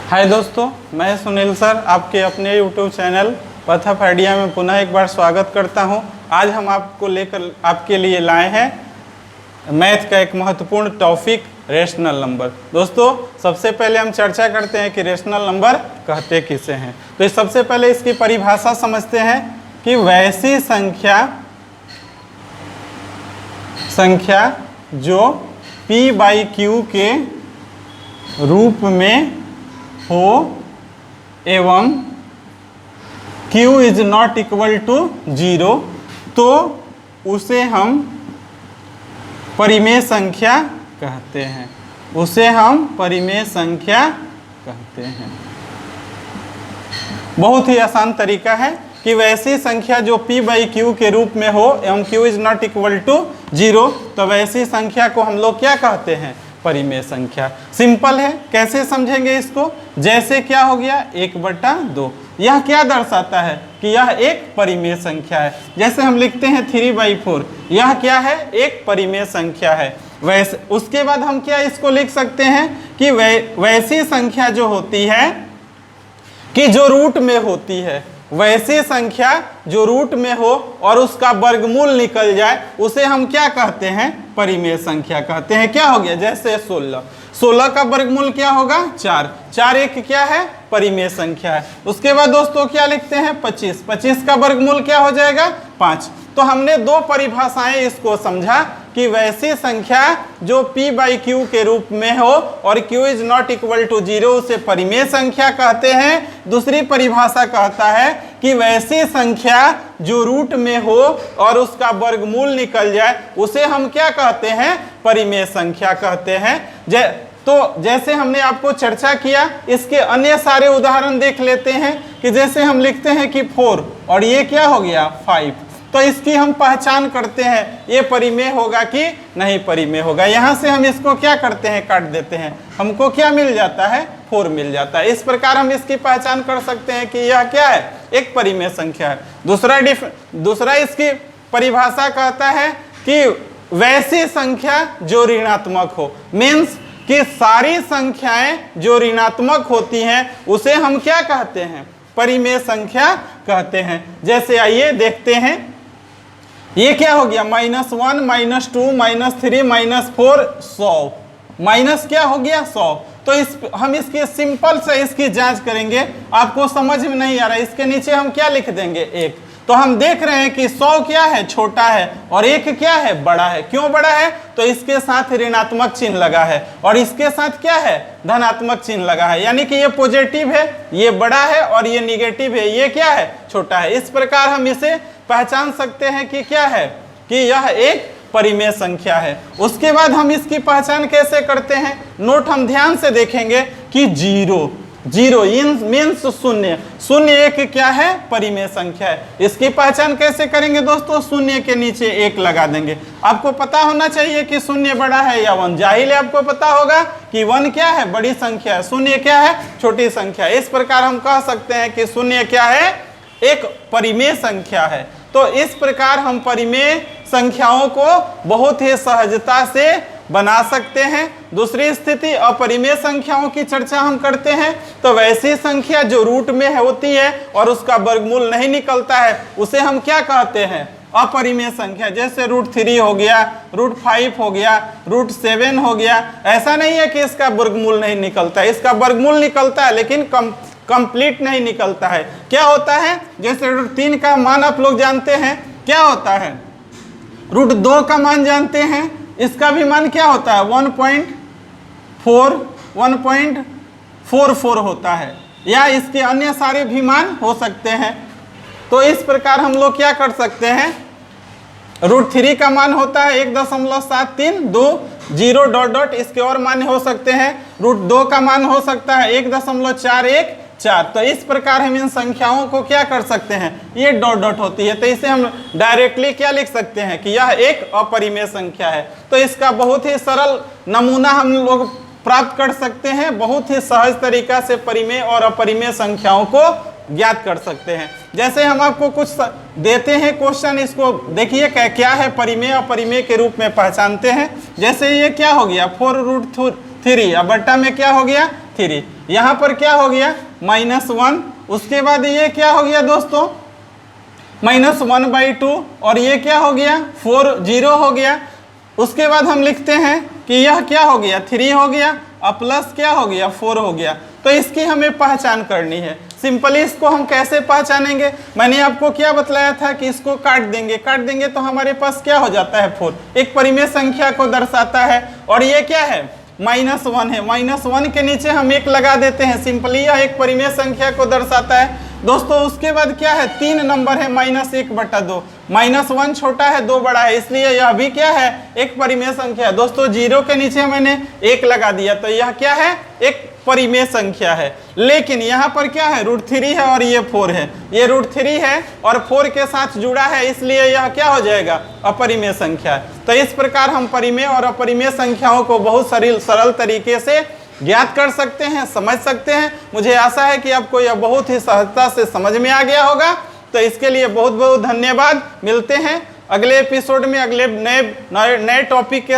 हाय दोस्तों, मैं सुनील सर आपके अपने यूट्यूब चैनल पथफ आइडिया में पुनः एक बार स्वागत करता हूं। आज हम आपके लिए लाए हैं मैथ का एक महत्वपूर्ण टॉपिक रेशनल नंबर। दोस्तों, सबसे पहले हम चर्चा करते हैं कि रेशनल नंबर कहते किसे हैं। तो इस सबसे पहले इसकी परिभाषा समझते हैं कि वैसी संख्या जो p/q के रूप में हो एवं q is not equal to 0, तो उसे हम परिमेय संख्या कहते हैं। बहुत ही आसान तरीका है कि वैसी संख्या जो p/q के रूप में हो एवं q is not equal to 0, तो वैसी संख्या को हम लोग क्या कहते हैं? परिमेय संख्या। सिंपल है, कैसे समझेंगे इसको? जैसे क्या हो गया 1/2, यह क्या दर्शाता है कि यह एक परिमेय संख्या है। जैसे हम लिखते हैं 3/4, यह क्या है? एक परिमेय संख्या है। वैसे उसके बाद हम क्या इसको लिख सकते हैं कि वैसी संख्या जो होती है कि जो रूट में होती है, वैसी संख्या जो रूट में हो और उसका वर्गमूल निकल जाए, उसे हम क्या कहते हैं? परिमेय संख्या कहते हैं। क्या हो गया? जैसे 16 का वर्गमूल क्या होगा? 4 एक क्या है? परिमेय संख्या है। उसके बाद दोस्तों क्या लिखते हैं? 25 का वर्गमूल क्या हो जाएगा? 5। तो हमने दो परिभाषाएं इसको समझा कि वैसी संख्या जो p/q के रूप में हो और q is not equal to 0, उसे परिमेय संख्या कहते हैं। दूसरी परिभाषा कहता है कि वैसी संख्या जो रूट में हो और उसका वर्गमूल निकल जाए, उसे हम क्या कहते हैं? परिमेय संख्या कहते हैं। तो जैसे हमने आपको चर्चा किया, इसके अन्य सारे उदाहरण देख लेते हैं कि जैसे हम लिखते हैं कि 4 और ये क्या हो गया? 5, तो इसकी हम पहचान करते हैं, ये परिमेय होगा कि नहीं परिमेय होगा। यहाँ से हम इसको क्या करते हैं? काट देते हैं, हमको क्या मिल जाता है? 4 मिल जाता है। इस प्रकार हम इसकी पहचान कर सकते हैं कि यह क्या है? एक परिमेय संख्या है। दूसरा इसकी परिभाषा कहता है कि वैसी संख्या जो ऋणात्मक हो, मीन्स कि सारी संख्याएं जो ऋणात्मक होती हैं उसे हम क्या कहते हैं? परिमेय संख्या कहते हैं। जैसे आइए देखते हैं, ये क्या हो गया? -1, -2, -3, -4, 100। माइनस क्या हो गया? 100। तो हम इसके सिंपल से इसकी जांच करेंगे। आपको समझ में नहीं आ रहा है, इसके नीचे हम क्या लिख देंगे? 1। तो हम देख रहे हैं कि 100 क्या है? छोटा है, और 1 क्या है? बड़ा है। क्यों बड़ा है? तो इसके साथ ऋणात्मक चिन्ह लगा है और इसके साथ क्या है? धनात्मक चिन्ह लगा है, यानी कि ये पॉजिटिव है, ये बड़ा है, और ये निगेटिव है, ये क्या है? छोटा है। इस प्रकार हम इसे पहचान सकते हैं कि क्या है? कि यह एक परिमेय संख्या है। उसके बाद हम इसकी पहचान कैसे करते हैं? नोट हम ध्यान से देखेंगे कि 0 मीन्स शून्य एक क्या है? परिमेय संख्या है। इसकी पहचान कैसे करेंगे दोस्तों? शून्य के नीचे 1 लगा देंगे। आपको पता होना चाहिए कि शून्य बड़ा है या 1। जाहिर है आपको पता होगा कि 1 क्या है? बड़ी संख्या है, शून्य क्या है? छोटी संख्या। इस प्रकार हम कह सकते हैं कि शून्य क्या है? एक परिमेय संख्या है। तो इस प्रकार हम परिमेय संख्याओं को बहुत ही सहजता से बना सकते हैं। दूसरी स्थिति अपरिमेय संख्याओं की चर्चा हम करते हैं। तो वैसी संख्या जो रूट में होती है और उसका वर्गमूल नहीं निकलता है, उसे हम क्या कहते हैं? अपरिमेय संख्या। जैसे √3 हो गया, √5 हो गया, √7 हो गया। ऐसा नहीं है कि इसका वर्गमूल नहीं निकलता है, इसका वर्गमूल निकलता है, लेकिन कंप्लीट नहीं निकलता है। क्या होता है? जैसे √3 का मान आप लोग जानते हैं, क्या होता है? √2 का मान जानते हैं, इसका भी मान क्या होता है? 1.44 होता है, या इसके अन्य सारे भी मान हो सकते हैं। तो इस प्रकार हम लोग क्या कर सकते हैं? √3 का मान होता है 1.732, 0 ... इसके और मान हो सकते हैं। √2 का मान हो सकता है 1.414। तो इस प्रकार हम इन संख्याओं को क्या कर सकते हैं? ये ... होती है, तो इसे हम डायरेक्टली क्या लिख सकते हैं कि यह एक अपरिमेय संख्या है। तो इसका बहुत ही सरल नमूना हम लोग प्राप्त कर सकते हैं। बहुत ही सहज तरीका से परिमेय और अपरिमेय संख्याओं को ज्ञात कर सकते हैं। जैसे हम आपको कुछ देते हैं क्वेश्चन, इसको देखिए क्या है, परिमेय अपरिमेय के रूप में पहचानते हैं। जैसे ये क्या हो गया 4√3 अब बट्टा में क्या हो गया 3। यहाँ पर क्या हो गया -1, उसके बाद ये क्या हो गया दोस्तों -1/2, और ये क्या हो गया 4 0 हो गया। उसके बाद हम लिखते हैं कि यह क्या हो गया 3 हो गया, और प्लस क्या हो गया 4 हो गया। तो इसकी हमें पहचान करनी है। सिंपली इसको हम कैसे पहचानेंगे, मैंने आपको क्या बतलाया था कि इसको काट देंगे तो हमारे पास क्या हो जाता है 4, एक परिमेय संख्या को दर्शाता है। और ये क्या है -1 है, -1 के नीचे हम 1 लगा देते हैं, सिंपली यह एक परिमेय संख्या को दर्शाता है दोस्तों। उसके बाद क्या है 3 नंबर है -1/2, -1 छोटा है 2 बड़ा है, इसलिए यह भी क्या है एक परिमेय संख्या है दोस्तों। 0 के नीचे मैंने 1 लगा दिया तो यह क्या है एक परिमेय संख्या है। लेकिन यहाँ पर क्या है √3 है और ये 4 है, ये √3 है और 4 के साथ जुड़ा है, इसलिए यह क्या हो जाएगा अपरिमेय संख्या है। तो इस प्रकार हम परिमेय और अपरिमेय संख्याओं को बहुत सरल तरीके से ज्ञात कर सकते हैं, समझ सकते हैं। मुझे आशा है कि आपको यह बहुत ही सहजता से समझ में आ गया होगा। तो इसके लिए बहुत बहुत धन्यवाद। मिलते हैं अगले एपिसोड में अगले नए टॉपिक के